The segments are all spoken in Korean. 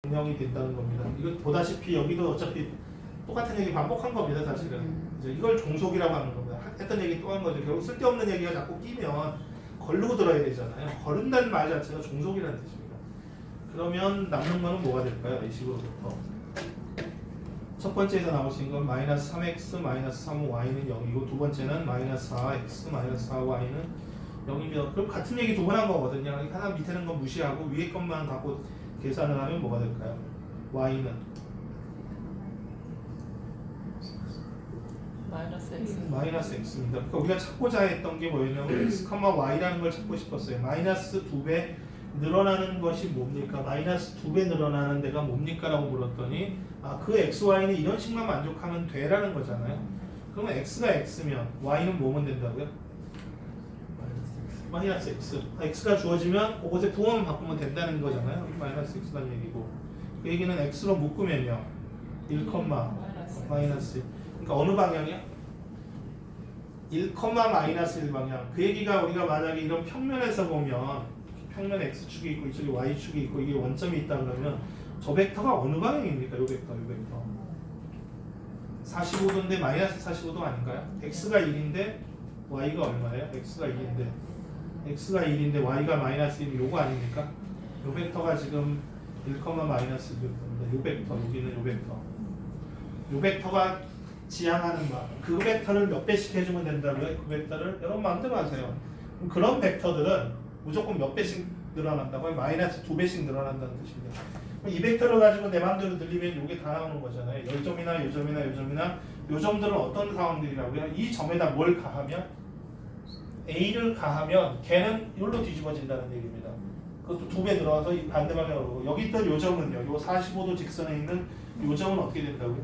증명이 된다는 겁니다. 이거 보다시피 여기도 어차피 똑같은 얘기 반복한 겁니다. 사실은 이제 이걸 종속이라고 하는 겁니다. 했던 얘기 또 한 거죠. 결국 쓸데없는 얘기가 자꾸 끼면 거르고 들어야 되잖아요. 거른다는 말 자체가 종속이라는 뜻입니다. 그러면 남는 거는 뭐가 될까요? 이 식으로부터 첫 번째에서 나오신 건 마이너스 3x 마이너스 3y는 0이고 두 번째는 마이너스 4x 마이너스 4y는 0이면 그럼 같은 얘기 두 번 한 거거든요. 하나 밑에는 건 무시하고 위에 것만 갖고 계산을 하면 뭐가 될까요? y는 마이너스 x입니다. 그러니까 우리가 찾고자 했던 게 뭐였냐면 x, y라는 걸 찾고 싶었어요. 마이너스 2배 늘어나는 것이 뭡니까? 마이너스 2배 늘어나는 데가 뭡니까? 라고 물었더니 그 x, y는 이런 식만 만족하면 돼라는 거잖아요. 그러면 x가 x면 y는 뭐면 된다고요? 마이너스 x. x가 주어지면 그곳에 부호만 바꾸면 된다는 거잖아요. 마이너스 x라는 얘기고 그 얘기는 x로 묶으면요 1, 마이너스. 그러니까 어느 방향이야? 1, 마이너스 1 방향. 그 얘기가 우리가 만약에 이런 평면에서 보면 평면 x축이 있고 이쪽에 y축이 있고 이게 원점이 있다 그러면 저 벡터가 어느 방향입니까? 요 벡터. 45도인데 마이너스 45도 아닌가요? x가 1인데 y가 얼마예요? x가 1인데 y가 마이너스 1이 요거 아닙니까? 요 벡터가 지금 1, 마이너스 1입니다. 요 벡터, 여기는 요 벡터. 요 벡터가 지향하는 바. 그 벡터를 몇 배씩 해주면 된다고요? 그 벡터를 여러분 마음대로 하세요. 그런 벡터들은 무조건 몇 배씩 늘어난다고요? 마이너스 2배씩 늘어난다는 뜻입니다. 이 벡터를 가지고 내 마음대로 늘리면 이게 다 나오는 거잖아요. 요 점이나 요 점이나 요 점이나 요 점들은 어떤 상황들이라고요? 이 점에다 뭘 가하면? A를 가하면 걔는 여기로 뒤집어진다는 얘기입니다. 그것도 2배 들어가서 반대 방향으로 오고 여기 있던 요 점은요. 요 45도 직선에 있는 요 점은 어떻게 된다고요?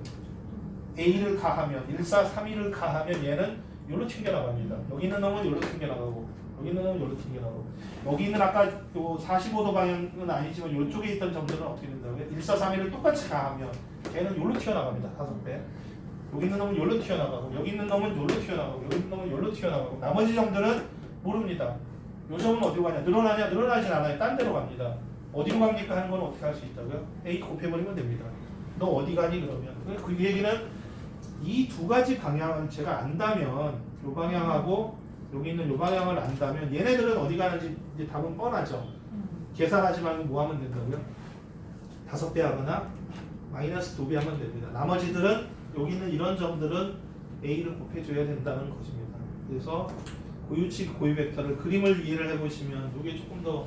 A를 가하면 1, 4, 3, 1을 가하면 얘는 여기로 튕겨나갑니다. 여기 있는 놈은 여기로 튕겨나가고 여기 있는 놈은 여기로 튕겨나가고 여기 있는 아까 요 45도 방향은 아니지만 이쪽에 있던 점들은 어떻게 된다고요? 1, 4, 3, 1을 똑같이 가하면 걔는 여기로 튀어나갑니다. 5배. 여기 있는 놈은 여기로 튀어나가고 여기 있는 놈은 여기로 튀어나가고 여기 있는 놈은 여기로 튀어나가고 나머지 점들은 모릅니다. 요 점은 어디로 가냐? 늘어나냐? 늘어나진 않아요. 딴 데로 갑니다. 어디로 갑니까? 하는 건 어떻게 할 수 있다고요? A 곱해버리면 됩니다. 너 어디 가니? 그러면 그 얘기는 이 두 가지 방향을 제가 안다면 요 방향하고 여기 있는 요 방향을 안다면 얘네들은 어디 가는지 이제 답은 뻔하죠. 계산하지 말고 뭐 하면 된다고요? 5배 하거나 마이너스 2배 하면 됩니다. 나머지들은 여기 있는 이런 점들은 A를 곱해줘야 된다는 것입니다. 그래서 고유치 고유 벡터를 그림을 이해를 해보시면 이게 조금 더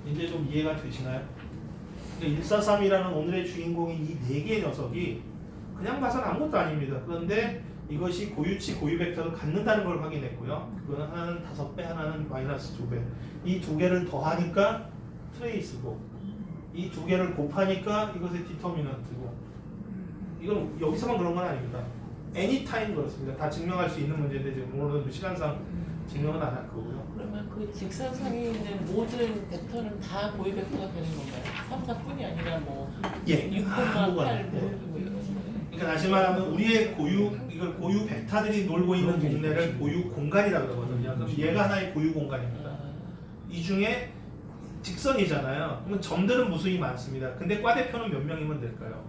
이제 좀 이해가 되시나요? 143이라는 오늘의 주인공인 이 4개의 녀석이 그냥 봐서는 아무것도 아닙니다. 그런데 이것이 고유치 고유 벡터를 갖는다는 걸 확인했고요. 그거는 하나는 5배, 하나는 마이너스 2배. 이 두 개를 더하니까 트레이스고 이 두 개를 곱하니까 이것의 디터미넌트고 이건 여기서만 그런 건 아닙니다. anytime 그렇습니다. 다 증명할 수 있는 문제인데 지금 오늘은 시간상 증명은 안 할 거고요. 그러면 그 직선상에 있는 모든 벡터는 다 고유 벡터가 되는 건가요? 3, 4뿐이 아니라 뭐 6, 8, 뭐 이런 식으로. 그러니까 다시 말하면 우리의 이걸 고유 벡터들이 놀고 있는 동네를 고유 공간이라고 그러거든요. 그럼 얘가 하나의 고유 공간입니다. 이 중에 직선이잖아요. 그러면 점들은 무수히 많습니다. 근데 과대표는 몇 명이면 될까요?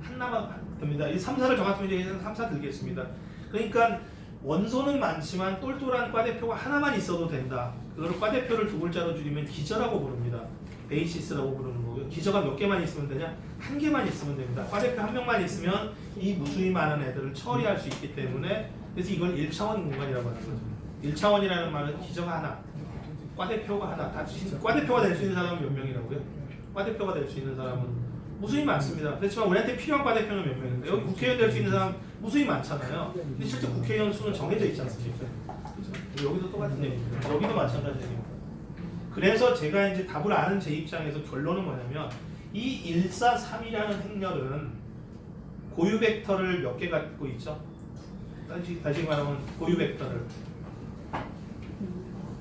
하나만 됩니다. 이 3, 4를 정확하면 이제 3, 4 들겠습니다. 그러니까 원소는 많지만 똘똘한 과대표가 하나만 있어도 된다. 그걸 과대표를 두 글자로 줄이면 기저라고 부릅니다. 베이시스라고 부르는 거고요. 기저가 몇 개만 있으면 되냐? 한 개만 있으면 됩니다. 과대표 한 명만 있으면 이 무수히 많은 애들을 처리할 수 있기 때문에 그래서 이걸 1차원 공간이라고 하는 거죠. 1차원이라는 말은 기저가 하나, 과대표가 하나. 과대표가 될 수 있는 사람은 몇 명이라고요? 과대표가 될 수 있는 사람은 무수히 많습니다. 그렇지만 우리한테 필요한 과대표는 몇 명인데 여기 국회의원 될 수 있는 사람 무수히 많잖아요. 근데 실제 국회의원 수는 정해져 있지 않습니까? 그렇죠? 여기도 똑같은 얘기입니다. 여기도 마찬가지 얘기입니다. 그래서 제가 이제 답을 아는 제 입장에서 결론은 뭐냐면 이 143이라는 행렬은 고유 벡터를 몇 개 갖고 있죠? 다시 말하면 고유 벡터를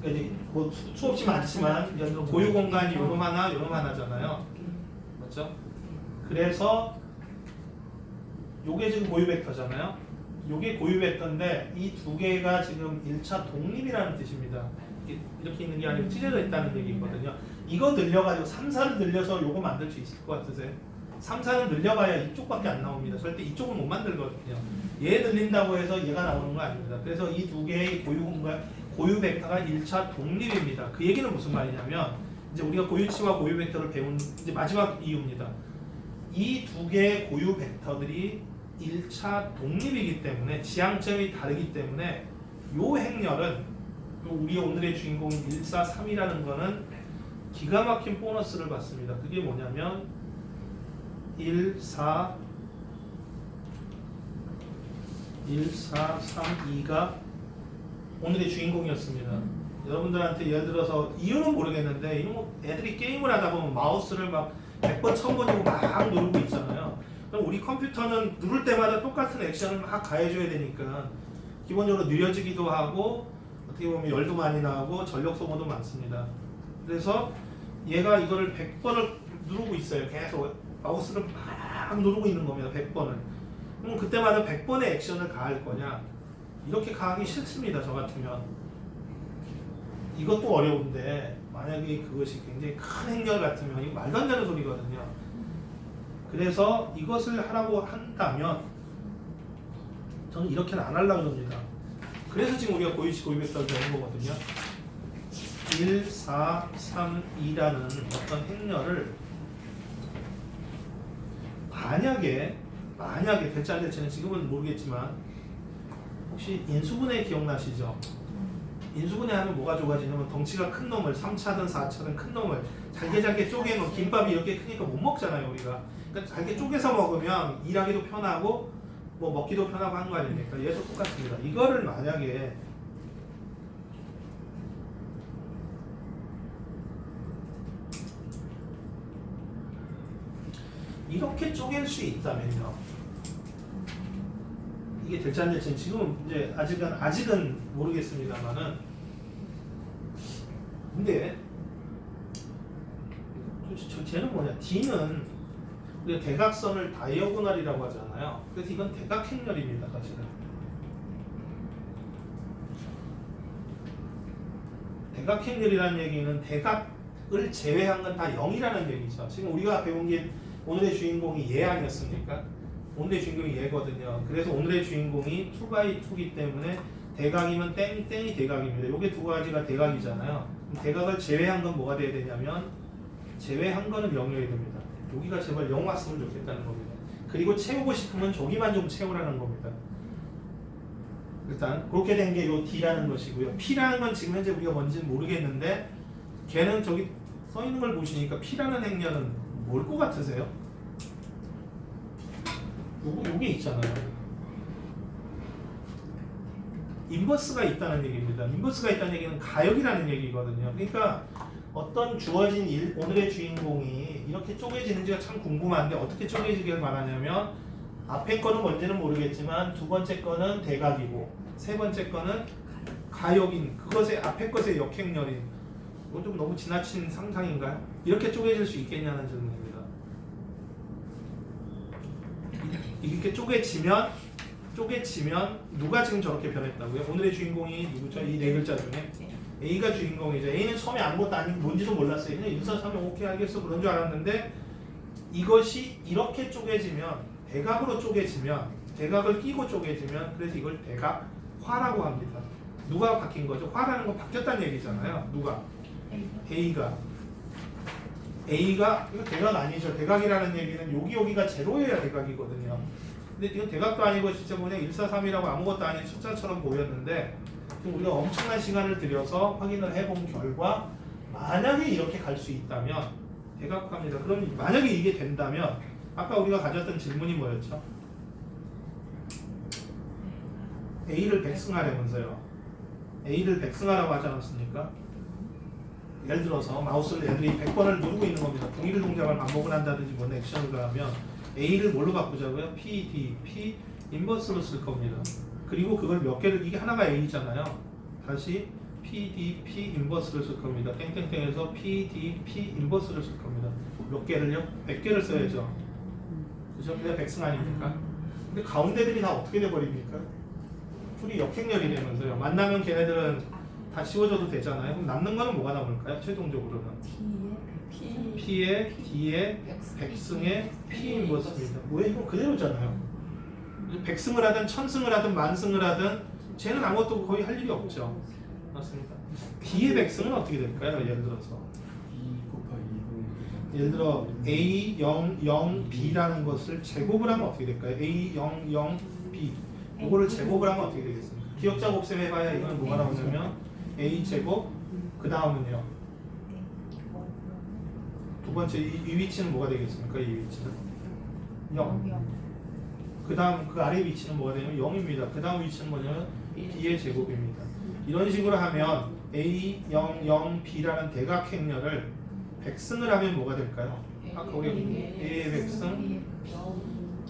그러니까 뭐 수없이 많지만 고유 공간이 요놈 하나, 요놈 하나잖아요. 맞죠? 그래서 요게 지금 고유 벡터잖아요. 요게 고유 벡터인데 이 두 개가 지금 1차 독립이라는 뜻입니다. 이렇게 있는 게 아니고 찢어져 있다는 얘기거든요. 이거 늘려가지고 3, 4를 늘려서 요거 만들 수 있을 것 같으세요? 3, 4는 늘려봐야 이쪽밖에 안 나옵니다. 절대 이쪽은 못 만들거든요. 얘 늘린다고 해서 얘가 나오는 거 아닙니다. 그래서 이 두 개의 고유 벡터가 1차 독립입니다. 그 얘기는 무슨 말이냐면 이제 우리가 고유치와 고유 벡터를 배운 이제 마지막 이유입니다. 이 두 개의 고유 벡터들이 1차 독립이기 때문에 지향점이 다르기 때문에 요 행렬은 우리 오늘의 주인공인 1, 4, 3이라는 거는 기가 막힌 보너스를 받습니다. 그게 뭐냐면 1, 4, 3, 2가 오늘의 주인공이었습니다. 여러분들한테 예를 들어서 이유는 모르겠는데 이런 애들이 게임을 하다 보면 마우스를 막 100번, 1000번이고 막 누르고 있잖아요. 그럼 우리 컴퓨터는 누를 때마다 똑같은 액션을 막 가해줘야 되니까 기본적으로 느려지기도 하고 어떻게 보면 열도 많이 나오고 전력 소모도 많습니다. 그래서 얘가 이거를 100번을 누르고 있어요. 계속 마우스를 막 누르고 있는 겁니다. 100번을. 그럼 그때마다 100번의 액션을 가할 거냐? 이렇게 가하기 싫습니다. 저 같으면. 이것도 어려운데 만약에 그것이 굉장히 큰 행렬 같으면 이거 말도 안 되는 소리거든요. 그래서 이것을 하라고 한다면 저는 이렇게는 안 하려고 합니다. 그래서 지금 우리가 고유치 고유 벡터를 배운 거거든요. 1, 4, 3, 2라는 어떤 행렬을 만약에 될지 안 될지는 지금은 모르겠지만 혹시 인수분해 기억나시죠? 인수분해 하면 뭐가 좋아지냐면 덩치가 큰 놈을 3차든 4차든 큰 놈을 잘게 쪼개놓은 김밥이 이렇게 크니까 못 먹잖아요 우리가. 그러니까 잘게 쪼개서 먹으면 일하기도 편하고 뭐 먹기도 편하고 하는 거 아닙니까? 얘도 똑같습니다. 이거를 만약에 이렇게 쪼갤 수 있다면요. 이게 될지 안 될지는 지금 이제 아직은 모르겠습니다만은 근데 쟤는 뭐냐? D는 우리가 대각선을 다이어고널이라고 하잖아요. 그래서 이건 대각행렬입니다, 사실은. 대각행렬이라는 얘기는 대각을 제외한 건 다 0이라는 얘기죠. 지금 우리가 배운 게 오늘의 주인공이 얘 아니었습니까? 오늘의 주인공이 얘거든요. 그래서 오늘의 주인공이 2x2이기 때문에 대각이면 땡땡이 대각입니다. 요게 두 가지가 대각이잖아요. 대각을 제외한 건 뭐가 돼야 되냐면 제외한 거는 0이어야 됩니다. 여기가 제발 0 왔으면 좋겠다는 겁니다. 그리고 채우고 싶으면 저기만 좀 채우라는 겁니다. 일단 그렇게 된 게 요 D라는 것이고요. P라는 건 지금 현재 우리가 뭔지는 모르겠는데 걔는 저기 써 있는 걸 보시니까 P라는 행렬은 뭘 것 같으세요? 요게 있잖아요. 인버스가 있다는 얘기입니다. 인버스가 있다는 얘기는 가역이라는 얘기거든요. 그러니까 어떤 주어진 오늘의 주인공이 이렇게 쪼개지는지가 참 궁금한데 어떻게 쪼개지길 바라냐면 앞에 거는 뭔지는 모르겠지만 두 번째 거는 대각이고 세 번째 거는 가역인 그것의 앞에 것의 역행렬인 이건 좀 너무 지나친 상상인가요? 이렇게 쪼개질 수 있겠냐는 질문입니다. 이렇게 쪼개지면 누가 지금 저렇게 변했다고요? 오늘의 주인공이 누구죠? 이 네 글자 중에 A가 주인공이죠. A는 처음에 아무것도 아니고 뭔지도 몰랐어요. 그냥 인사하면 오케이 알겠어 그런 줄 알았는데 이것이 이렇게 쪼개지면 대각으로 쪼개지면 대각을 끼고 쪼개지면 그래서 이걸 대각화라고 합니다. 누가 바뀐 거죠? 화라는 건 바뀌었다는 얘기잖아요. 누가? A가 이거 대각 아니죠. 대각이라는 얘기는 여기가 제로여야 대각이거든요. 근데 이건 대각도 아니고 진짜 뭐냐 1, 4, 3이라고 아무것도 아닌 숫자처럼 보였는데 우리가 엄청난 시간을 들여서 확인을 해본 결과 만약에 이렇게 갈 수 있다면 대각화입니다. 그럼 만약에 이게 된다면 아까 우리가 가졌던 질문이 뭐였죠? A를 백승하려면서요. A를 백승하라고 하지 않았습니까? 예를 들어서 마우스를 애들이 100번을 누르고 있는 겁니다. 동일 동작을 반복을 한다든지 뭔 액션을 가하면 A를 뭘로 바꾸자고요? P, D, P 인버스로 쓸 겁니다. 그리고 그걸 몇 개를 이게 하나가 A잖아요. 다시 P, D, P 인버스를 쓸 겁니다. 땡땡땡에서 P, D, P 인버스를 쓸 겁니다. 몇 개를요? 100개를 써야죠. 그죠? 그게 백승 아닙니까? 근데 가운데들이 다 어떻게 돼버립니까? 둘이 역행렬이 되면서요. 만나면 걔네들은 다 씌워줘도 되잖아요. 그럼 남는 거는 뭐가 남을까요? 최종적으로는 P에 D에 백승에 P 인버스입니다. 왜 이거 그대로잖아요. 백승을 하든 천승을 하든 만승을 하든 쟤는 아무것도 거의 할 일이 없죠. 맞습니다. B의 백승은 어떻게 될까요? 예를 들어서 2 곱하기 2 예를 들어 A 0 0 B라는 것을 제곱을 하면 어떻게 될까요? A 0 0 B 이거를 제곱을 하면 어떻게 되겠습니까? 기억자 곱셈 해봐야 이거는 뭐가 나오냐면 A 제곱 그 다음은요 두 번째 이 위치는 뭐가 되겠습니까? 이 위치는 0. 그 다음 그 아래 위치는 뭐가 되냐면 0입니다. 그 다음 위치는 뭐냐면 B의 제곱입니다. 이런 식으로 하면 A 0 0 B라는 대각행렬을 백승을 하면 뭐가 될까요? 아까 우리 A의 백승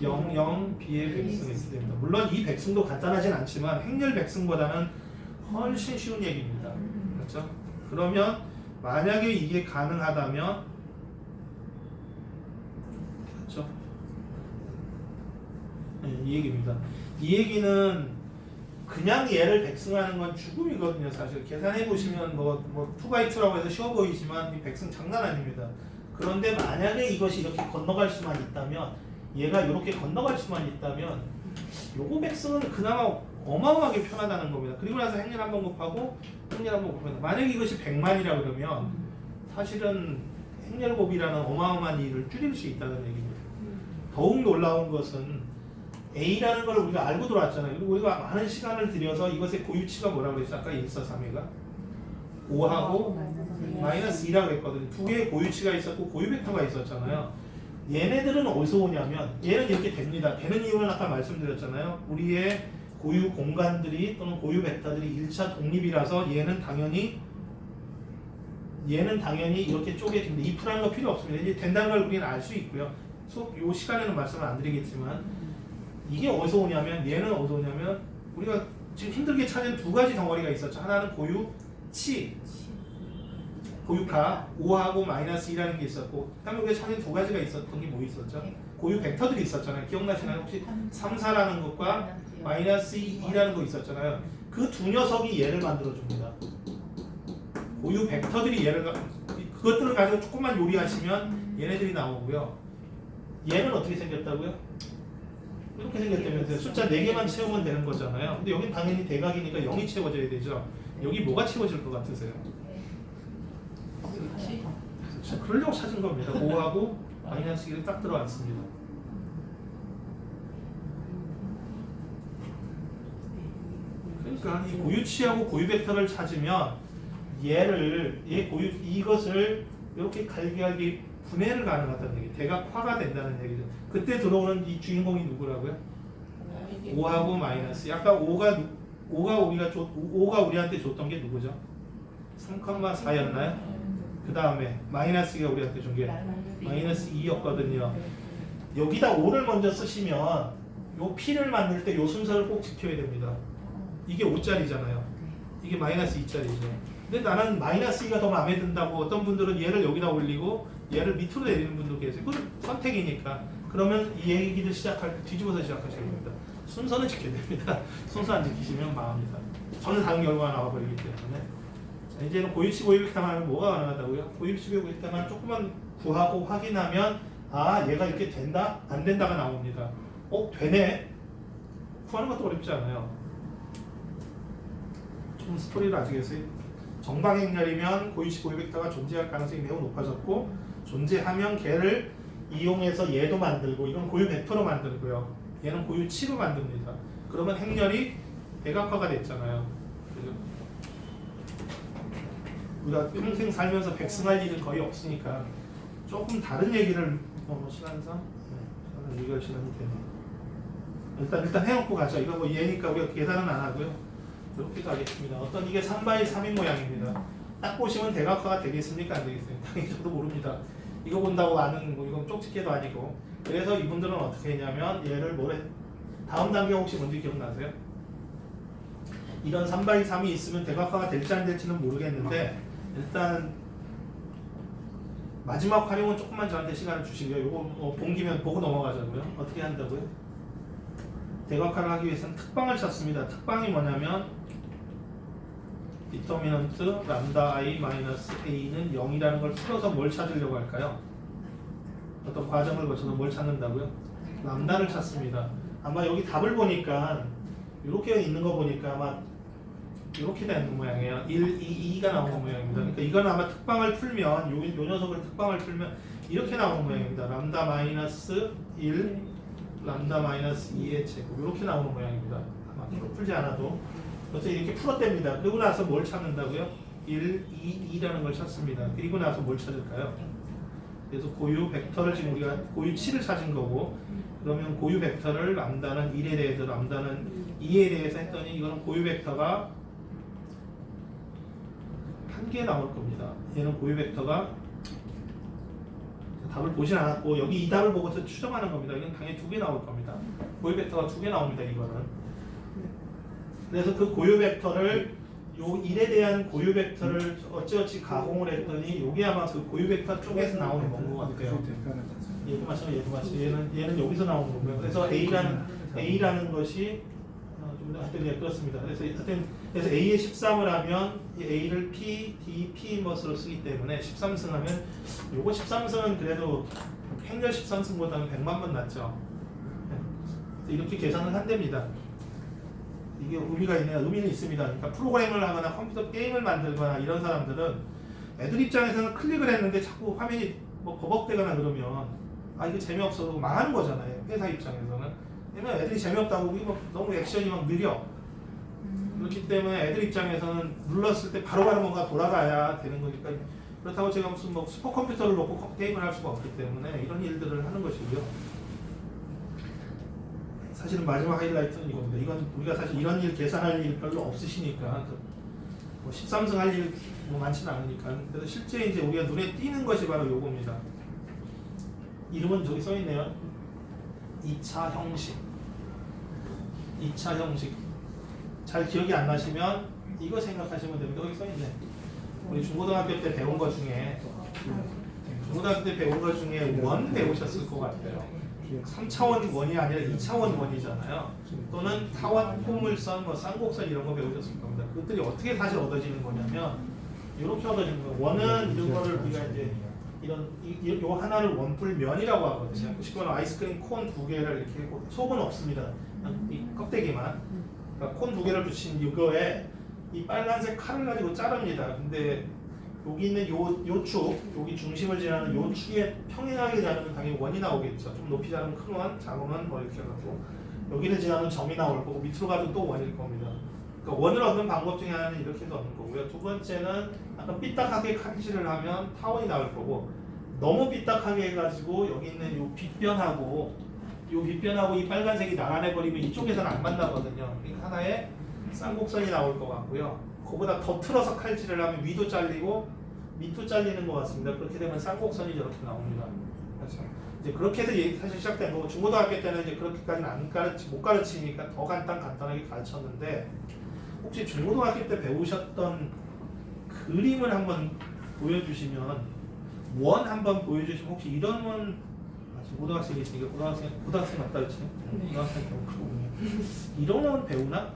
0 0 B의 백승이 있게 됩니다. 물론 이 백승도 간단하진 않지만 행렬 백승보다는 훨씬 쉬운 얘기입니다. 그렇죠? 그러면 만약에 이게 가능하다면 그렇죠? 네, 이 얘기입니다. 이 얘기는 그냥 얘를 백승하는 건 죽음이거든요. 사실 계산해 보시면 뭐 2x2라고 해서 쉬워 보이지만 이 백승 장난 아닙니다. 그런데 만약에 이것이 이렇게 건너갈 수만 있다면 얘가 이렇게 건너갈 수만 있다면 요거 백승은 그나마 어마어마하게 편하다는 겁니다. 그리고 나서 행렬 한번 곱하고 행렬 한번 곱합니다. 만약에 이것이 100만이라 그러면 사실은 행렬곱이라는 어마어마한 일을 줄일 수 있다는 얘기입니다. 더욱 놀라운 것은 A라는 걸 우리가 알고 들어왔잖아요. 그리고 우리가 많은 시간을 들여서 이것의 고유치가 뭐라고 그랬죠? 아까 1, 4, 3회가 5하고 마이너스 2라고 했거든요. 두 개의 고유치가 있었고 고유 벡터가 있었잖아요. 얘네들은 어디서 오냐면 얘는 이렇게 됩니다. 되는 이유는 아까 말씀드렸잖아요. 우리의 고유 공간들이 또는 고유 벡터들이 1차 독립이라서 얘는 당연히 이렇게 쪼개집니다. 이 풀하는 거 필요 없습니다. 이제 된다는 걸 우리는 알 수 있고요. 수업 요 시간에는 말씀을 안 드리겠지만 이게 어디서 오냐면 얘는 어디서 오냐면 우리가 지금 힘들게 찾은 두 가지 덩어리가 있었죠. 하나는 고유치 고유가 5하고 마이너스 2라는 게 있었고 그다음에 우리가 찾은 두 가지가 있었던 게 뭐 있었죠? 고유 벡터들이 있었잖아요. 기억나시나요? 혹시 3, 4라는 것과 마이너스 2라는 거 있었잖아요. 그 두 녀석이 얘를 만들어줍니다. 고유 벡터들이 그것들을 가지고 조금만 요리하시면 얘네들이 나오고요. 얘는 어떻게 생겼다고요? 이렇게 생겼다면서요. 숫자 4개만 채우면 되는 거잖아요. 근데 여긴 당연히 대각이니까 0이 채워져야 되죠. 여기 뭐가 채워질 것 같으세요? 그렇죠. 그러려고 찾은 겁니다. 5하고 마이너스 1을 딱 들어왔습니다. 그러니까 이 고유치하고 고유 벡터를 찾으면 이것을 이렇게 갈기갈기 분해를 가능하다는 얘기, 대각화가 된다는 얘기죠. 그때 들어오는 이 주인공이 누구라고요? 5하고 마이너스. 아까 5가 우리한테 줬던 게 누구죠? 3,4였나요? 그 다음에 마이너스가 우리한테 준 게 마이너스 2였거든요. 여기다 5를 먼저 쓰시면 요 P를 만들 때 요 순서를 꼭 지켜야 됩니다. 이게 5짜리잖아요. 이게 마이너스 2짜리죠. 근데 나는 마이너스 2가 더 마음에 든다고 어떤 분들은 얘를 여기다 올리고 얘를 밑으로 내리는 분도 계세요. 그건 선택이니까. 그러면 이 얘기를 시작할 때 뒤집어서 시작하셔야 됩니다. 순서는 지켜야 됩니다. 순서 안 지키시면 망합니다. 전혀 다른 결과가 나와버리기 때문에. 자, 이제는 고유치 고유벡터만 하면 뭐가 가능하다고요? 고유치 고유벡터만 조금만 구하고 확인하면 아 얘가 이렇게 된다? 안 된다가 나옵니다. 되네? 구하는 것도 어렵지 않아요. 좀 스토리를 아시겠어요? 정방행렬이면 고유치 고유벡터가 존재할 가능성이 매우 높아졌고 존재하면 걔를 이용해서 얘도 만들고 이건 고유 벡터로 만들고요. 얘는 고유치로 만듭니다. 그러면 행렬이 대각화가 됐잖아요. 그죠? 우리가 평생 살면서 백승할 일은 거의 없으니까 조금 다른 얘기를 시간상? 네, 이거 시간이 되네. 일단 해놓고 가죠. 이거 뭐 얘니까 우리가 계산은 안 하고요. 이렇게 가겠습니다. 어떤 이게 3x3인 모양입니다. 딱 보시면 대각화가 되겠습니까? 안 되겠습니까? 당연히 저도 모릅니다. 이거 본다고 아는 거 이건 쪽집게도 아니고. 그래서 이분들은 어떻게 했냐면 얘를 다음 단계 혹시 뭔지 기억나세요? 이런 3x3이 있으면 대각화가 될지 안 될지는 모르겠는데 일단 마지막 활용은 조금만 저한테 시간을 주시고요. 이거 본기면 보고 넘어가자고요. 어떻게 한다고요? 대각화를 하기 위해서는 특방을 찾습니다. 특방이 뭐냐면 디터미넌트 람다 i 마이너스 a는 0이라는 걸 풀어서 뭘 찾으려고 할까요? 어떤 과정을 거쳐서 뭘 찾는다고요? 람다를 찾습니다. 아마 여기 답을 보니까 이렇게 있는 거 보니까 아마 이렇게 되는 모양이에요. 1, 2, 2가 나오는 모양입니다. 그러니까 이건 아마 특방을 풀면 요 녀석을 특방을 풀면 이렇게 나오는 모양입니다. 람다 마이너스 1, 람다 마이너스 2의 제곱 이렇게 나오는 모양입니다. 아마 풀지 않아도 그래서 이렇게 풀었답니다. 그리고 나서 뭘 찾는다고요? 1, 2, 2라는 걸 찾습니다. 그리고 나서 뭘 찾을까요? 그래서 고유 벡터를 지금 우리가 고유 7을 찾은 거고 그러면 고유 벡터를 람다는 1에 대해서 람다는 2에 대해서 했더니 이거는 고유 벡터가 한 개 나올 겁니다. 얘는 고유 벡터가 답을 보진 않았고 여기 이 답을 보고서 추정하는 겁니다. 이건 당연히 2개 나올 겁니다. 고유 벡터가 2개 나옵니다. 이거는. 그래서 그 고유 벡터를 요 1에 대한 고유 벡터를 어찌어찌 가공을 했더니 요게 아마 그 고유 벡터 쪽에서 나오는 건 것 같아요. 얘도 마찬가지, 얘도 마찬가지. 얘는 여기서 나오는 거고요. 그래서 A라는 것이 좀 하여튼 예, 그렇습니다. 그래서 A에 13을 하면 이 A를 P, D, P 인버스로 쓰기 때문에 13승 하면 요거 13승은 그래도 행렬 13승보다는 100만 번 낫죠. 이렇게 계산을 한답니다. 이게 의미가 있네요. 의미는 있습니다. 그러니까 프로그램을 하거나 컴퓨터 게임을 만들거나 이런 사람들은 애들 입장에서는 클릭을 했는데 자꾸 화면이 뭐 버벅대거나 그러면 아 이거 재미없어 망하는 거잖아요. 회사 입장에서는. 왜냐면 애들이 재미없다고 뭐 너무 액션이 막 느려. 그렇기 때문에 애들 입장에서는 눌렀을 때 바로바로 뭔가 돌아가야 되는 거니까 그렇다고 제가 무슨 뭐 슈퍼컴퓨터를 놓고 게임을 할 수가 없기 때문에 이런 일들을 하는 것이고요. 사실은 마지막 하이라이트는 이겁니다. 이건 우리가 사실 이런 일 계산할 일 별로 없으시니까 뭐 13승 할 일 뭐 많지는 않으니까 그래서 실제 이제 우리가 눈에 띄는 것이 바로 요겁니다. 이름은 저기 써 있네요. 2차 형식. 2차 형식. 잘 기억이 안 나시면 이거 생각하시면 됩니다. 여기 써 있네. 우리 중고등학교 때 배운 것 중에 원 배우셨을 것 같아요. 3차원 원이 아니라 2차원 원이잖아요. 또는 타원, 포물선, 뭐 쌍곡선 이런 거 배우셨을 겁니다. 그것들이 어떻게 사실 얻어지는 거냐면 이렇게 얻어지는 거예요. 원은 이런 거를 우리가 이제 요 하나를 원뿔면이라고 하거든요. 쉽게 말하면 아이스크림 콘 2개를 이렇게 속은 없습니다. 이 껍데기만. 그러니까 콘 2개를 붙인 이거에 이 빨간색 칼을 가지고 자릅니다. 근데 여기 있는 요 축, 여기 중심을 지나는 요 축에 평행하게 자르면 당연히 원이 나오겠죠. 좀 높이 자르면 큰 원, 작은 원 뭐 이렇게 해가지고 여기를 지나면 점이 나올 거고 밑으로 가도 또 원일 겁니다. 그러니까 원을 얻는 방법 중에 하나는 이렇게 해서 얻는 거고요. 두 번째는 약간 삐딱하게 칼질을 하면 타원이 나올 거고 너무 삐딱하게 해가지고 여기 있는 요 빗변하고 이 빨간색이 나란해버리면 이쪽에서는 안 만나거든요. 그러니까 하나의 쌍곡선이 나올 것 같고요. 그보다 더 틀어서 칼질을 하면 위도 잘리고 밑도 잘리는 것 같습니다. 그렇게 되면 쌍곡선이 저렇게 나옵니다. 그렇죠. 이제 그렇게 해서 사실 시작된 거고 중고등학교 때는 이제 그렇게까지는 못 가르치니까 더 간단하게 가르쳤는데 혹시 중고등학교 때 배우셨던 그림을 한번 보여주시면 원 한번 보여주시면 혹시 이런 원 고등학생이 있으니까 고등학생 맞다 그랬지? 고등학생 배우거든요. 이런 원 배우나?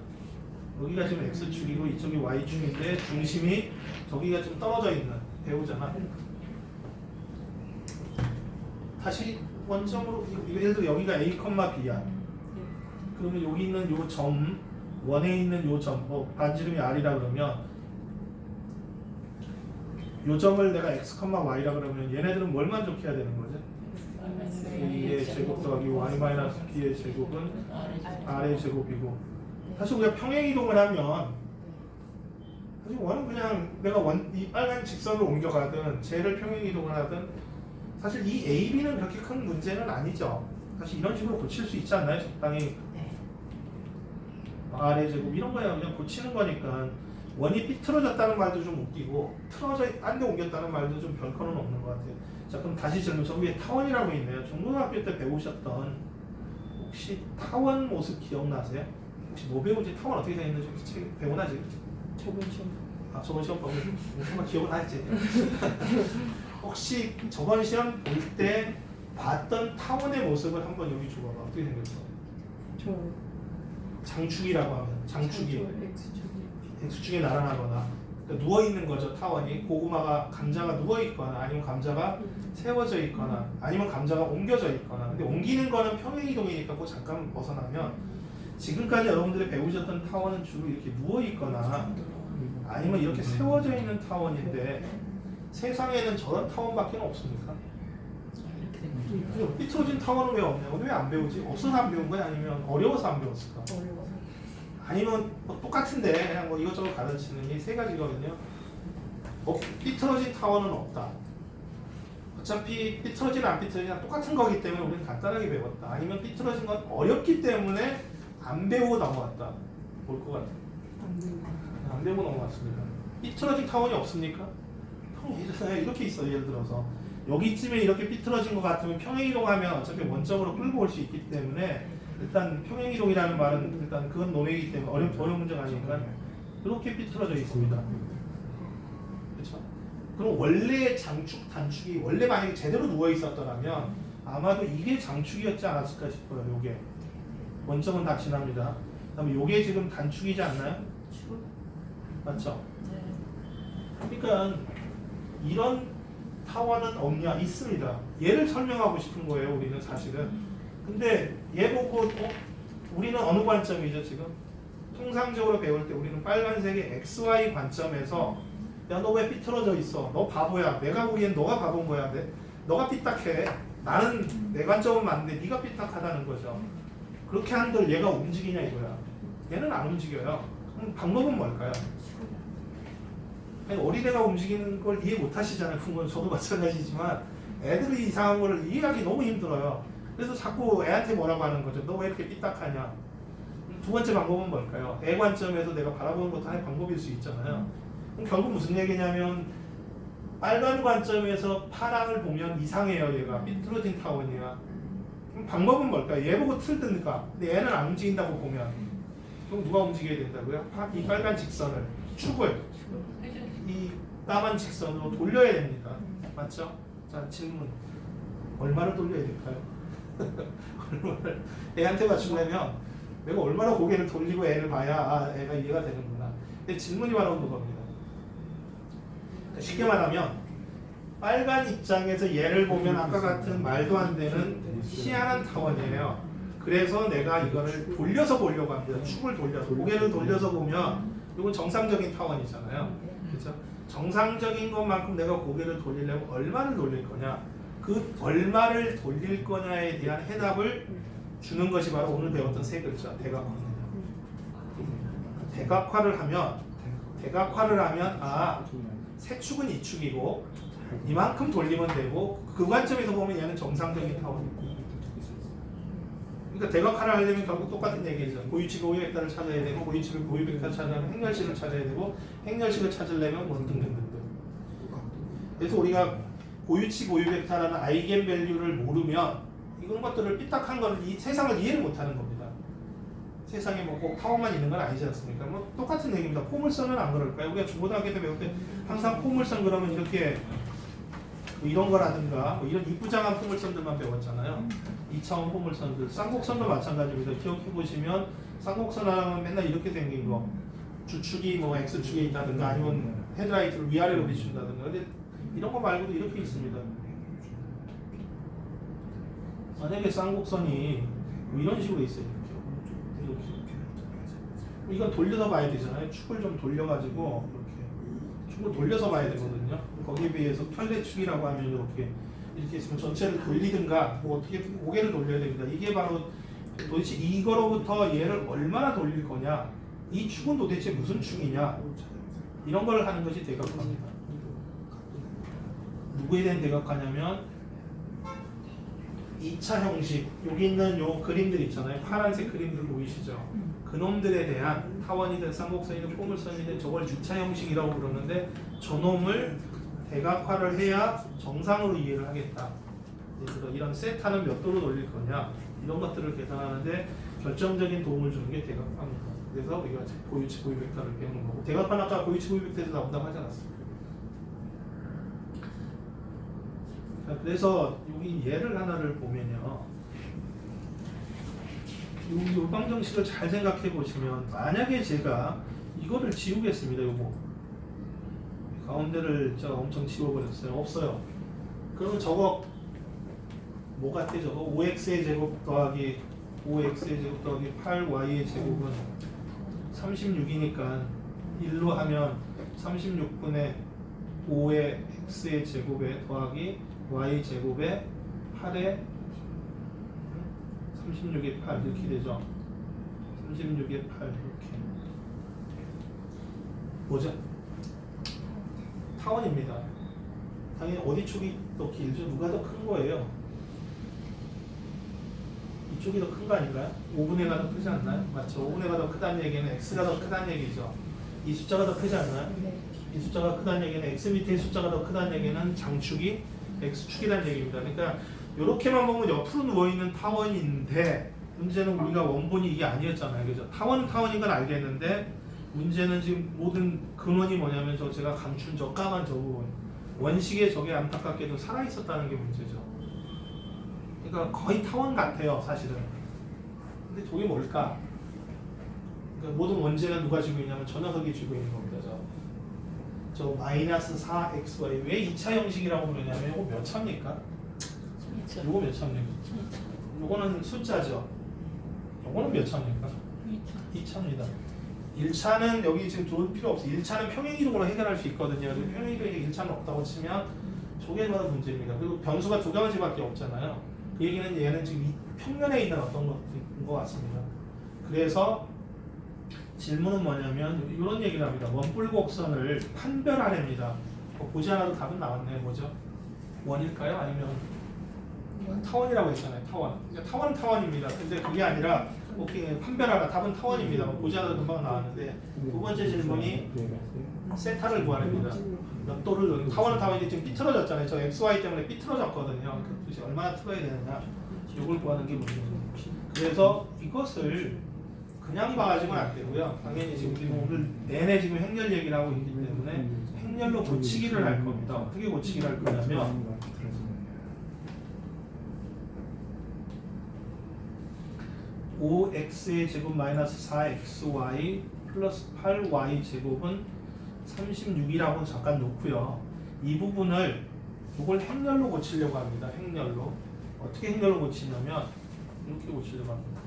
여기가 지금 X축이고 이쪽이 Y축인데 중심이 저기가 좀 떨어져 있는 배우잖아. 다시 원점으로 예를 들어 여기가 A, B야. 그러면 여기 있는 요 점, 원에 있는 요 점, 반지름이 R이라 그러면 요 점을 내가 X, Y라 그러면 얘네들은 뭘 만족해야 되는 거지? A의 제곱 더하기 Y-B의 제곱은 R의 제곱이고 사실 우리가 평행 이동을 하면 사실 원은 그냥 내가 이 빨간 직선을 옮겨가든 쟤를 평행 이동을 하든 사실 이 A, B는 그렇게 큰 문제는 아니죠. 사실 이런 식으로 고칠 수 있지 않나요? 적당히 R의 제곱 이런 거야 그냥 고치는 거니까 원이 삐뚤어졌다는 말도 좀 웃기고 틀어져 딴 데 옮겼다는 말도 좀 별거는 없는 것 같아요. 자 그럼 다시 질문. 저 위에 타원이라고 있네요. 중고등학교 때 배우셨던 혹시 타원 모습 기억나세요? 혹시 뭐 배우지? 타원 어떻게 생겼는지 혹시 책 배우나 지금? 저번 시험. 아 저번 시험 보면 한번 기억을 하지. 혹시 저번 시험 볼 때 봤던 타원의 모습을 한번 여기 줘봐봐. 어떻게 생겼어? 저 장축이라고 하면 장축이 X축에 나란하거나 그러니까 누워 있는 거죠. 타원이 감자가 누워 있거나 아니면 감자가 세워져 있거나 아니면 감자가 옮겨져 있거나. 근데 옮기는 거는 평행 이동이니까 그 잠깐 벗어나면 지금까지 여러분들이 배우셨던 타원은 주로 이렇게 누워 있거나 아니면 이렇게 세워져 있는 타원인데 세상에는 저런 타원밖에 없습니까? 삐뚤어진 타원은 왜 없냐고? 왜 안 배우지? 없어서 안 배운 거야? 아니면 어려워서 안 배웠을까? 아니면 뭐 똑같은데 그냥 뭐 이것저것 가르치는 이 세 가지거든요. 삐뚤어진 타원은 없다. 어차피 삐뚤어진 안 삐뚤어진 똑같은 거기 때문에 우리는 간단하게 배웠다. 아니면 삐뚤어진 건 어렵기 때문에 안 배우고 넘어갔다. 볼 것 같아요. 안 배우고 넘어갔습니다. 삐뚤어진 타원이 없습니까? 이렇게 있어. 예를 들어서 여기쯤에 이렇게 삐뚤어진 것 같으면 평행이동하면 어차피 원점으로 끌고 올 수 있기 때문에 일단 평행이동이라는 말은 일단 그건 논외이기 때문에 어려운 문제가 아니니까 이렇게 삐뚤어져 있습니다. 그렇죠? 그럼 원래 장축 단축이 원래 만약에 제대로 누워 있었더라면 아마도 이게 장축이었지 않았을까 싶어요. 요게 원점은 다 지납니다. 그다음에 요게 지금 단축이지 않나요? 맞죠? 그러니까 이런 타원은 없냐? 있습니다. 얘를 설명하고 싶은 거예요. 우리는 사실은. 근데 얘 보고 우리는 어느 관점이죠 지금? 통상적으로 배울 때 우리는 빨간색의 XY 관점에서 야 너 왜 삐뚤어져 있어? 너 바보야. 내가 보기엔 너가 바본 거야. 너가 삐딱해. 나는 내 관점은 맞는데 네가 삐딱하다는 거죠. 그렇게 한들 얘가 움직이냐 이거야. 얘는 안 움직여요. 그럼 방법은 뭘까요? 어린애가 움직이는 걸 이해 못 하시잖아요. 그건 저도 마찬가지지만 애들이 이상한 거를 이해하기 너무 힘들어요. 그래서 자꾸 애한테 뭐라고 하는 거죠. 너 왜 이렇게 삐딱하냐. 두 번째 방법은 뭘까요? 애 관점에서 내가 바라보는 것도 하나의 방법일 수 있잖아요. 그럼 결국 무슨 얘기냐면 빨간 관점에서 파랑을 보면 이상해요. 얘가 삐뚤어진 타원이야. 그럼 방법은 뭘까요? 얘 보고 틀든가. 근데 얘는 안 움직인다고 보면 그럼 누가 움직여야 된다고요? 이 빨간 직선을 축을 이 까만 직선으로 돌려야 됩니다. 맞죠? 자 질문 얼마를 돌려야 될까요? 얼마를 애한테 맞추려면 내가 얼마나 고개를 돌리고 애를 봐야 애가 이해가 되는구나. 근데 질문이 바로 그겁니다. 쉽게 말하면 빨간 입장에서 얘를 보면 아까 같은 말도 안 되는 희한한 타원이에요. 그래서 내가 이거를 돌려서 보려고 합니다. 축을 돌려서 고개를 돌려서 보면 이건 정상적인 타원이잖아요. 그렇죠? 정상적인 것만큼 내가 고개를 돌리려면 얼마를 돌릴 거냐, 그 얼마를 돌릴 거냐에 대한 해답을 주는 것이 바로 오늘 배웠던 세 글자 대각화입니다. 대각화를 하면 세축은 이 축이고 이만큼 돌리면 되고 그 관점에서 보면 얘는 정상적인 타원이고. 그러니까 대각화를 하려면 결국 똑같은 얘기죠. 고유치 고유벡터를 찾아야 되고 고유치 고유벡터를 찾으려면 행렬식을 찾아야 되고 행렬식을 찾으려면 뭐 등등등등. 그래서 우리가 고유치 고유벡터라는 아이겐밸류를 모르면 이런 것들을 삐딱한 거를 이 세상을 이해를 못하는 겁니다. 세상에 뭐 꼭 타워만 있는 건 아니지 않습니까? 뭐 똑같은 얘기입니다. 포물선은 안 그럴까요? 우리가 중고등학교 때 배울 때 항상 포물선 그러면 이렇게 뭐 이런 거라든가 뭐 이런 이쁘장한 포물선들만 배웠잖아요. 2차원 포물선들, 쌍곡선도 마찬가지입니다. 기억해 보시면 쌍곡선 하나는 맨날 이렇게 생긴 거, 주축이 뭐 X축에 있다든가 아니면 헤드라이트를 위아래로 비춘다든가. 근데 이런 거 말고도 이렇게 있습니다. 만약에 쌍곡선이 뭐 이런 식으로 있어요. 이렇게. 이건 돌려서 봐야 되잖아요. 축을 좀 돌려가지고 이렇게 축을 돌려서 봐야 되거든요. 거기에 비해서 편대축이라고 하면 이렇게 있으면 전체를 돌리든가 뭐 어떻게 고개를 돌려야 됩니다. 이게 바로 도대체 이거로부터 얘를 얼마나 돌릴 거냐, 이 축은 도대체 무슨 축이냐, 이런 걸 하는 것이 대각화입니다. 누구에 대한 대각화냐면 2차 형식, 여기 있는 요 그림들 있잖아요. 파란색 그림들 보이시죠? 그놈들에 대한 타원이든 쌍곡선이든 포물선이든 저걸 2차 형식이라고 부르는데 저놈을 대각화를 해야 정상으로 이해를 하겠다. 그래서 이런 세타는 몇 도로 돌릴 거냐, 이런 것들을 계산하는데 결정적인 도움을 주는 게 대각화입니다. 그래서 우리가 고유치 고유벡터를 배우는 거고, 대각화는 아까 고유치 고유벡터에서 나온다고 하지 않았습니까? 그래서 여기 예를 하나를 보면요, 이 요방정식을 잘 생각해 보시면 만약에 제가 이거를 지우겠습니다. 요거 가운데를 제가 엄청 지워버렸어요. 없어요. 그러면 저거 뭐 같아? 저거 5x의 제곱 더하기 5x의 제곱 더하기 8y의 제곱은 36이니까 1로 하면 36분의 5의 x의 제곱에 더하기 y 제곱에 8의 36의 8 이렇게 되죠. 36의 8 이렇게 뭐죠? 타원입니다. 당연히 어디 쪽이 더 길죠? 누가 더 큰 거예요? 이쪽이 더 큰 거 아닌가요? 5분의 1가 더 크지 않나요? 맞죠? 5분의 1가 더 크다는 얘기는 x가 더 크다는 얘기죠. 이 숫자가 더 크지 않나요? 이 숫자가 크다는 얘기는 x 밑에 숫자가 더 크다는 얘기는 장축이 x축이라는 얘기입니다. 그러니까 이렇게만 보면 옆으로 누워있는 타원인데 문제는 우리가 원본이 이게 아니었잖아요. 그죠? 타원은 타원인 건 알겠는데 문제는 지금 모든 근원이 뭐냐면 제가 감춘 저 까만 저 부분 원식에 저게 안타깝게도 살아있었다는 게 문제죠. 그러니까 거의 타원 같아요 사실은. 근데 저게 뭘까? 그러니까 모든 원죄는 누가 쥐고 있냐면 저 녀석이 쥐고 있는 겁니다. 저 마이너스 4xy 왜 2차 형식이라고 부르냐면 이거 몇 차입니까? 이거 몇 차입니까? 이거는 숫자죠. 이거는 몇 차입니까? 2차입니다. 1차는 여기 지금 줄 필요 없어요. 1차는 평행이동으로 해결할 수 있거든요. 평행이동에 1차는 없다고 치면 저게마다 문제입니다. 그리고 변수가 두 가지밖에 없잖아요. 그 얘기는 얘는 지금 이 평면에 있는 어떤 것인 것 같습니다. 그래서 질문은 뭐냐면 이런 얘기를 합니다. 원뿔곡선을 판별하랍니다. 보지 않아도 답은 나왔네요. 뭐죠? 원일까요? 아니면 타원이라고 했잖아요. 타원. 그러니까 타원은 타원입니다. 근데 그게 아니라 오케이 판별하라. 답은 타원입니다. 보지 않아도 금방 나왔는데 두 번째 질문이 세타를 구하랍니다. 몇 도를 타원은 타원인데 지금 삐뚤어졌잖아요. 저 xy 때문에 삐뚤어졌거든요. 그 뜻이 얼마나 틀어야 되느냐 이걸 구하는 게 문제입니다. 그래서 이것을 그냥 봐가지고는 안 되고요. 당연히 지금 오늘 내내 지금 행렬 얘기를 하고 있기 때문에 행렬로 고치기를 할 겁니다. 어떻게 고치기를 할 거냐면 5x의 제곱 마이너스 4xy 플러스 8y 제곱은 36이라고 잠깐 놓고요. 이 부분을 이걸 행렬로 고치려고 합니다. 행렬로. 어떻게 행렬로 고치냐면 이렇게 고치려고 합니다.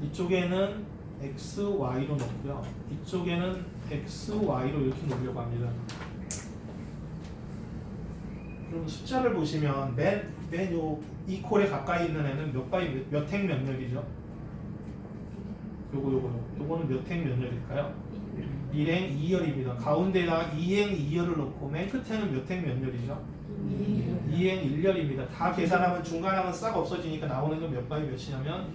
이쪽에는 xy로 놓고요. 이쪽에는 xy로 이렇게 놓으려고 합니다. 그럼 숫자를 보시면 맨 요 이퀄에 가까이 있는 애는 몇 행 몇 열이죠? 요거는 몇 행 몇 열일까요? 1행 2열입니다. 가운데다가 2행 2열을 놓고 맨 끝에는 몇 행 몇 열이죠? 2행 1열입니다. 다 계산하면 중간하면 싹 없어지니까 나오는 건 몇 바이 몇이냐면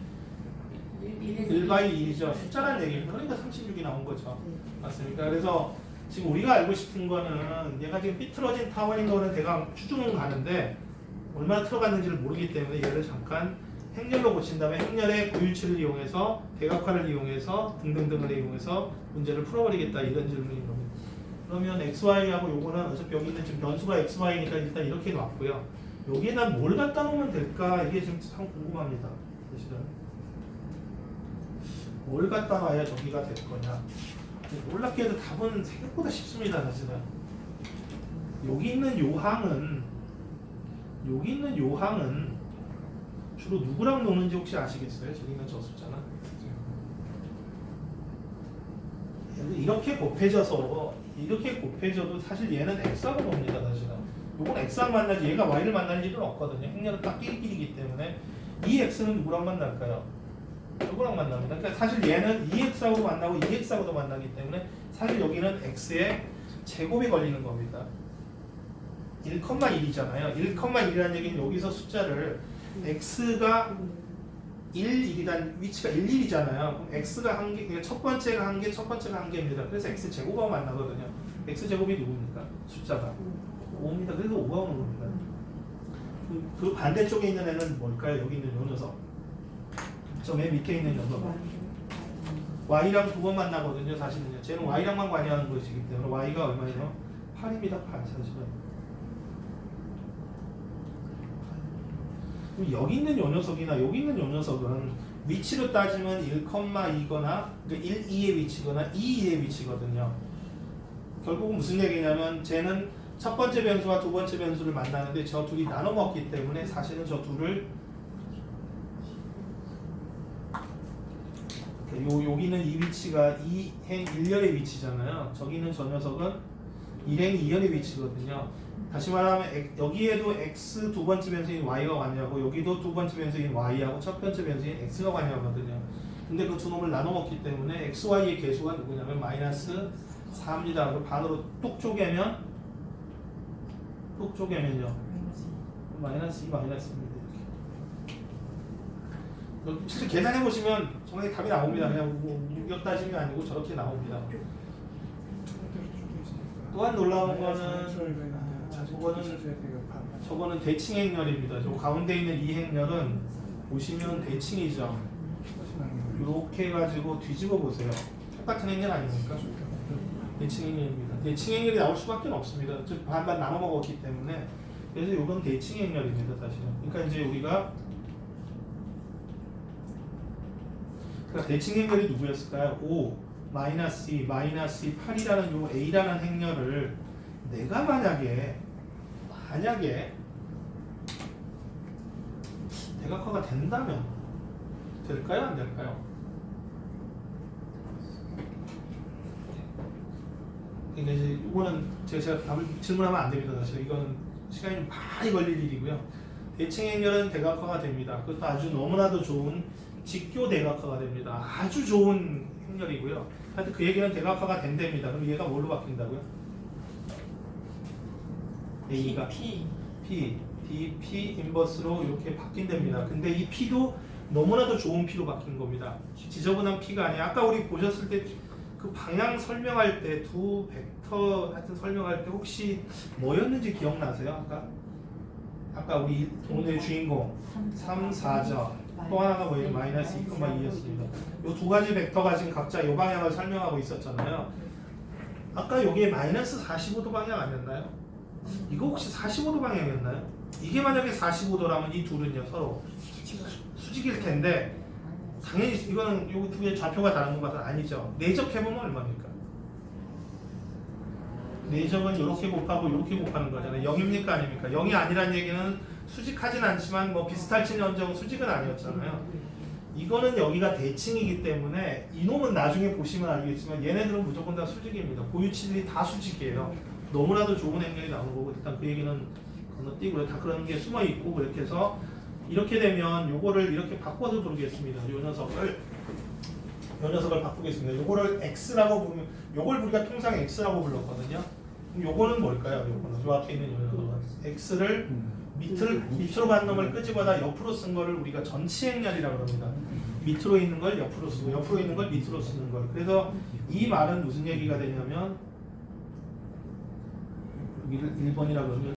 1바이 1이죠. 숫자란 얘기입니다. 그러니까 36이 나온 거죠. 맞습니까? 그래서 지금 우리가 알고 싶은 거는 얘가 지금 삐뚤어진 타원인 거는 대강 추정은 가는데 얼마나 틀어갔는지를 모르기 때문에 얘를 잠깐 행렬로 고친 다음에 행렬의 고율치를 이용해서 대각화를 이용해서 등등등을 이용해서 문제를 풀어버리겠다 이런 질문인 겁니다. 그러면 xy하고 요거는 어차피 여기 있는 지금 변수가 xy니까 일단 이렇게 놨고요. 여기에다 뭘 갖다 놓으면 될까 이게 지금 참 궁금합니다. 사실은 뭘 갖다 놔야 저기가 될 거냐. 놀랍게도 답은 생각보다 쉽습니다. 사실은 여기 있는 요항은 주로 누구랑 노는지 혹시 아시겠어요? 저기 있는 저 숫자는 이렇게 곱해져도 사실 얘는 x하고 놉니다. 사실은 요건 x랑 만나지 얘가 y를 만날 일은 없거든요. 행렬은 딱 끼리끼리기 때문에 이 x는 누구랑 만날까요? 요거랑 만납니다. 그러니까 사실 얘는 2x하고 만나고 2x하고도 만나기 때문에 사실 여기는 x의 제곱이 걸리는 겁니다. 1,1이잖아요. 1,1이라는 얘기는 여기서 숫자를 x가 1, 1이란 위치가 1, 1이잖아요. 그럼 x가 한 개, 그러니까 첫 번째가 한 개, 첫 번째가 한 개입니다. 그래서 x 제곱하고 만나거든요. x 제곱이 누굽니까? 숫자가 5입니다. 그래서 5가 오는 겁니다. 그 반대쪽에 있는 애는 뭘까요? 여기 있는 요 녀석. 저 맨 밑에 있는 녀석. y랑 두 번 만나거든요. 사실은요. 쟤는 y랑만 관여하는 것이기 때문에 y가 얼마예요? 8입니다. 8 사실은. 여기 있는 요 녀석이나 여기 있는 요 녀석은 위치로 따지면 1,2거나 그러니까 1, 2의 위치거나 2, 2의 위치거든요. 결국은 무슨 얘기냐면 쟤는 첫 번째 변수와 두 번째 변수를 만나는데 저 둘이 나눠 먹기 때문에 사실은 저 둘을 여기는 이 위치가 2행 1열의 위치잖아요. 저기는 저 녀석은 1행 2열의 위치거든요. 다시 말하면 여기에도 x 두 번째 변수인 y가 관여하고 여기도 두 번째 변수인 y하고 첫 번째 변수인 x가 관여하거든요. 근데 그 두 놈을 나눠 먹기 때문에 x, y의 개수가 누구냐면 마이너스 4입니다. 그 반으로 뚝 쪼개면요. 마이너스 2 마이너스입니다. 이렇게. 실제 계산해 보시면 정확히 답이 나옵니다. 그냥 무격 따짐이 아니고 저렇게 나옵니다. 또한 놀라운 거는 저거는 대칭 행렬입니다. 저 가운데 있는 이 행렬은 보시면 대칭이죠. 이렇게 해가지고 뒤집어 보세요. 똑같은 행렬 아닙니까? 대칭 행렬입니다. 대칭 행렬이 나올 수밖에 없습니다. 즉 반반 나눠 먹었기 때문에. 그래서 이건 대칭 행렬입니다, 사실은. 그러니까 이제 우리가 대칭 행렬이 누구였을까요? 5, 마이너스 2, 마이너스 2, 8이라는 요 A라는 행렬을 내가 만약에 대각화가 된다면 될까요? 안 될까요? 그러니까 이제 이거는 제가 답을 질문하면 안 됩니다. 사실 이거는 시간이 좀 많이 걸릴 일이고요. 대칭 행렬은 대각화가 됩니다. 그것도 아주 너무나도 좋은 직교 대각화가 됩니다. 아주 좋은 행렬이고요. 하여튼 그 얘기는 대각화가 된답니다. 그럼 얘가 뭘로 바뀐다고요? A가 P, DP 인버스로 이렇게 바뀐답니다. 근데 이 P도 너무나도 좋은 P로 바뀐 겁니다. 지저분한 P가 아니에요. 아까 우리 보셨을 때 그 방향 설명할 때 두 벡터 하여튼 설명할 때 혹시 뭐였는지 기억나세요? 아까 우리 오늘의 주인공 3, 4점 또 하나가 뭐예요? 마이너스 2,2였습니다. 이 두 가지 벡터가 지금 각자 이 방향을 설명하고 있었잖아요. 아까 여기에 마이너스 45도 방향 아니었나요? 이거 혹시 45도 방향이었나요? 이게 만약에 45도라면 이 둘은요 서로 수직일 텐데 당연히 이거는 이 두 개의 좌표가 다른 것 같아서 아니죠. 내적해보면 얼마입니까? 내적은 이렇게 곱하고 이렇게 곱하는 거잖아요. 0입니까 아닙니까? 0이 아니란 얘기는 수직하진 않지만 뭐 비슷할지언정 수직은 아니었잖아요. 이거는 여기가 대칭이기 때문에 이놈은 나중에 보시면 알겠지만 얘네들은 무조건 다 수직입니다. 고유치들이 다 수직이에요. 너무나도 좋은 행렬이 나오는 거고 일단 그 얘기는 건너뛰고요. 다 그런 게 숨어 있고 그렇게 해서 이렇게 되면 요거를 이렇게 바꿔서 부르겠습니다. 요 녀석을 바꾸겠습니다. 요거를 x라고 부르면 요걸 우리가 통상 x라고 불렀거든요. 그럼 요거는 뭘까요? 요거는 요 앞에 있는 요 녀석은 x를 밑으로 간 놈을 끄집어다 옆으로 쓴 거를 우리가 전치 행렬이라고 합니다. 밑으로 있는 걸 옆으로 쓰고 옆으로 있는 걸 밑으로 쓰는 걸. 그래서 이 말은 무슨 얘기가 되냐면 여기를 1번이라고 그러면